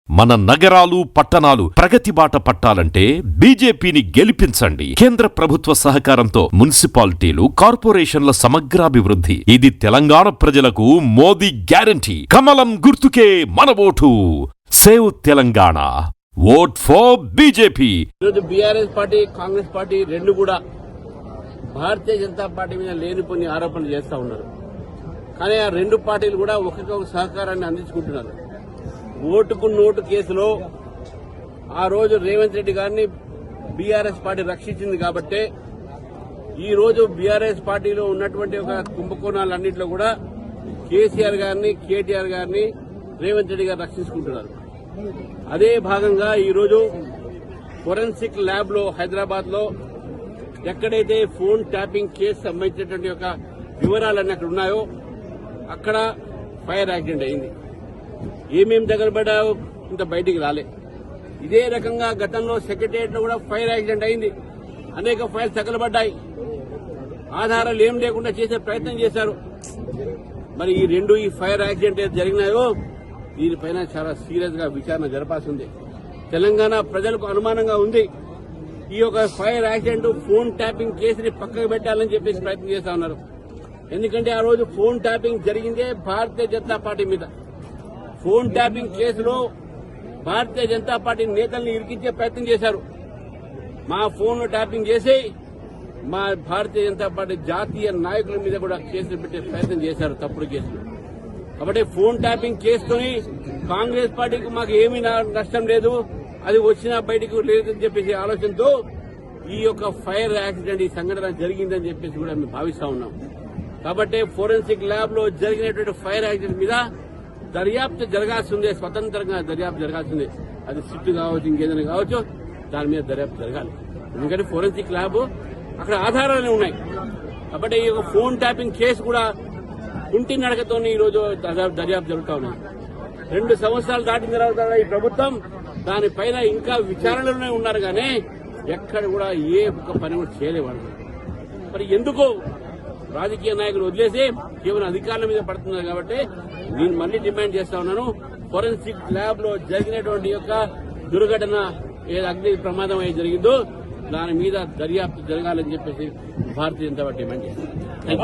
మన నగరాలు పట్టణాలు ప్రగతి బాట పట్టాలంటే బీజేపీని గెలిపించండి. కేంద్ర ప్రభుత్వ సహకారంతో మున్సిపాలిటీలు, కార్పొరేషన్ల సమగ్రాభివృద్ధి. ఇది తెలంగాణ ప్రజలకు మోదీ గ్యారంటీ. కమలం గుర్తుకే మన vote. Save Telangana. Vote for BJP. ఈరోజు బీఆర్ఎస్ పార్టీ, కాంగ్రెస్ పార్టీ రెండు కూడా భారతీయ జనతా పార్టీ మీద లేనిపోని ఆరోపణలు చేస్తా ఉన్నారు. కానీ ఆ రెండు పార్టీలు కూడా ఒకరికొక సహకారాన్ని అందించుకుంటున్నారు. ఓటుకు నోటు కేసులో ఆ రోజు రేవంత్ రెడ్డి గారిని బీఆర్ఎస్ పార్టీ రక్షించింది కాబట్టే ఈ రోజు బీఆర్ఎస్ పార్టీలో ఉన్నటువంటి ఒక కుంభకోణాలన్నింటిలో కూడా కేసీఆర్ గారిని, కేటీఆర్ గారిని రేవంత్ రెడ్డి గారు రక్షించుకుంటున్నారు. అదే భాగంగా ఈరోజు ఫోరెన్సిక్ ల్యాబ్ లో హైదరాబాద్ లో ఎక్కడైతే ఫోన్ ట్యాపింగ్ కేసు సంబంధించినటువంటి ఒక వివరాలన్నీ అక్కడ ఉన్నాయో అక్కడ ఫైర్ యాక్సిడెంట్ అయింది. ఏమేం తగలబడ్డాయో ఇంత బయటికి రాలే. ఇదే రకంగా గతంలో సెక్రటేరియట్ లో కూడా ఫైర్ యాక్సిడెంట్ అయింది. అనేక ఫైర్స్ తగలబడ్డాయి. ఆధారాలు ఏం లేకుండా చేసే ప్రయత్నం చేశారు. మరి ఈ ఫైర్ యాక్సిడెంట్ ఏది జరిగినాయో దీనిపైన చాలా సీరియస్ గా విచారణ జరపాల్సి ఉంది. తెలంగాణ ప్రజలకు అనుమానంగా ఉంది. ఈ యొక్క ఫైర్ యాక్సిడెంట్ ఫోన్ ట్యాపింగ్ కేసుని పక్కకు పెట్టాలని చెప్పేసి ప్రయత్నం చేస్తా ఉన్నారు. ఎందుకంటే ఆ రోజు ఫోన్ ట్యాపింగ్ జరిగిందే భారతీయ జనతా పార్టీ మీద. ఫోన్ ట్యాపింగ్ కేసులో భారతీయ జనతా పార్టీ నేతల్ని ఇరికించే ప్రయత్నం చేశారు. మా ఫోన్ ట్యాపింగ్ చేసి మా భారతీయ జనతా పార్టీ జాతీయ నాయకుల మీద కూడా కేసులు పెట్టే ప్రయత్నం చేశారు, తప్పుడు కేసులు. కాబట్టి ఫోన్ ట్యాపింగ్ కేసుతోని కాంగ్రెస్ పార్టీకి మాకు ఏమీ నష్టం లేదు, అది వచ్చినా బయటకు లేదని చెప్పేసి ఆలోచనతో ఈ యొక్క ఫైర్ యాక్సిడెంట్, ఈ సంఘటన జరిగిందని చెప్పేసి కూడా మేము భావిస్తా ఉన్నాం. కాబట్టి ఫోరెన్సిక్ ల్యాబ్ లో జరిగినటువంటి ఫైర్ యాక్సిడెంట్ మీద దర్యాప్తు జరగాల్సిందే, స్వతంత్రంగా దర్యాప్తు జరగాల్సిందే. అది సిట్టు కావచ్చు, ఇంకేదైనా కావచ్చు, దాని మీద దర్యాప్తు జరగాలి. ఎందుకంటే ఫోరెన్సిక్ ల్యాబ్ అక్కడ ఆధారాలు ఉన్నాయి. కాబట్టి ఈ యొక్క ఫోన్ ట్యాపింగ్ కేసు కూడా కుంటి నడకతో ఈ రోజు దర్యాప్తు జరుగుతూ ఉన్నాయి. 2 సంవత్సరాలు దాటిన తర్వాత ఈ ప్రభుత్వం దానిపైన ఇంకా విచారణలోనే ఉన్నారు. కానీ ఎక్కడ కూడా ఏ ఒక్క పని కూడా చేయలేవాడు. మరి ఎందుకు రాజకీయ నాయకులు వదిలేసి కేవలం అధికారుల మీద పడుతున్నారు. కాబట్టి నేను మళ్లీ డిమాండ్ చేస్తా ఉన్నాను, ఫోరెన్సిక్ ల్యాబ్ లో జరిగినటువంటి యొక్క దుర్ఘటన, అగ్ని ప్రమాదం ఏది జరిగిందో దాని మీద దర్యాప్తు జరగాలని చెప్పేసి భారతీయ జనతా పార్టీ డిమాండ్ చేస్తారు.